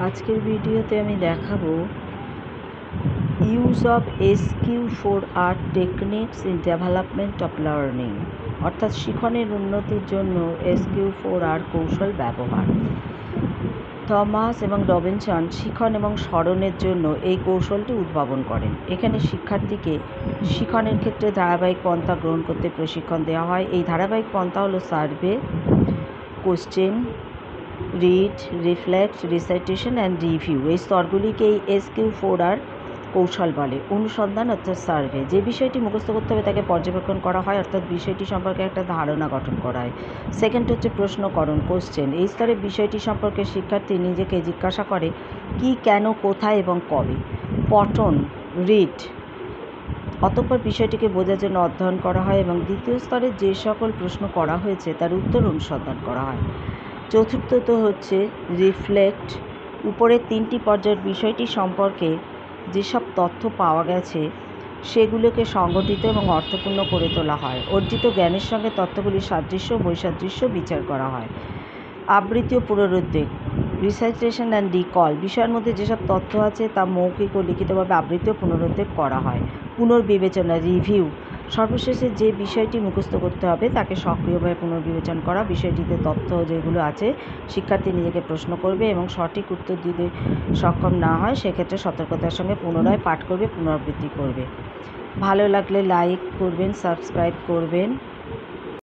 আজকের ভিডিওতে আমি দেখাবো use of SQ4R techniques in development of learning, অর্থাৎ শিখনের উন্নতির জন্য SQ4R কৌশল ব্যবহার। থমাস এবং রবিনসন শিখন এবং স্মরণের জন্য এই কৌশলটি উদ্ভাবন করেন। এখানে শিক্ষার্থীকে শিখনের ক্ষেত্রে ধারাবাহিক পন্থা গ্রহণ করতে প্রশিক্ষণ দেওয়া হয়। এই ধারাবাহিক পন্থা হলো survey, question, read, reflect, recitation and review. এই স্তরগুলিকেই SQ4R কৌশল বলে। অনুসন্ধান অর্থাৎ সার্ভে, যে বিষয়টি মুখস্থ করতে হবে তাকে পর্যবেক্ষণ করা হয়, অর্থাৎ বিষয়টি সম্পর্কে একটা ধারণা গঠন করা হয়। সেকেন্ড হচ্ছে প্রশ্নকরণ, কোশ্চেন। এই স্তরে বিষয়টি সম্পর্কে শিক্ষার্থী নিজেকে জিজ্ঞাসা করে কি, কেন, কোথায় এবং কবে। পঠন, রিড, অতঃপর বিষয়টিকে বোঝার জন্য অধ্যয়ন করা হয় এবং দ্বিতীয় স্তরে যে সকল প্রশ্ন করা হয়েছে তার উত্তর অনুসন্ধান করা হয়। চতুর্থত হচ্ছে রিফ্লেক্ট। উপরের তিনটি পর্যায়ের বিষয়টি সম্পর্কে যেসব তথ্য পাওয়া গেছে সেগুলোকে সংগঠিত এবং অর্থপূর্ণ করে তোলা হয়। অর্জিত জ্ঞানের সঙ্গে তথ্যগুলির সাদৃশ্য বৈসাদৃশ্য বিচার করা হয়। আবৃত্তি ও পুনরুদ্বেগ, রিসাইটেশন অ্যান্ড রিকল। বিষয়ের মধ্যে যেসব তথ্য আছে তা মৌখিক ও লিখিতভাবে আবৃত্তি ও পুনরুদ্বেগ করা হয়। পুনর্বিবেচনা, রিভিউ। সর্বশেষে যে বিষয়টি মুখস্থ করতে হবে তাকে সক্রিয়ভাবে পুনর্বিবেচনা করা। বিষয়টিতে তথ্য যেগুলো আছে শিক্ষার্থী নিজেকে প্রশ্ন করবে এবং সঠিক উত্তর দিতে সক্ষম না হয় সেক্ষেত্রে সতর্কতার সঙ্গে পুনরায় পাঠ করবে, পুনরাবৃত্তি করবে। ভালো লাগলে লাইক করবেন, সাবস্ক্রাইব করবেন।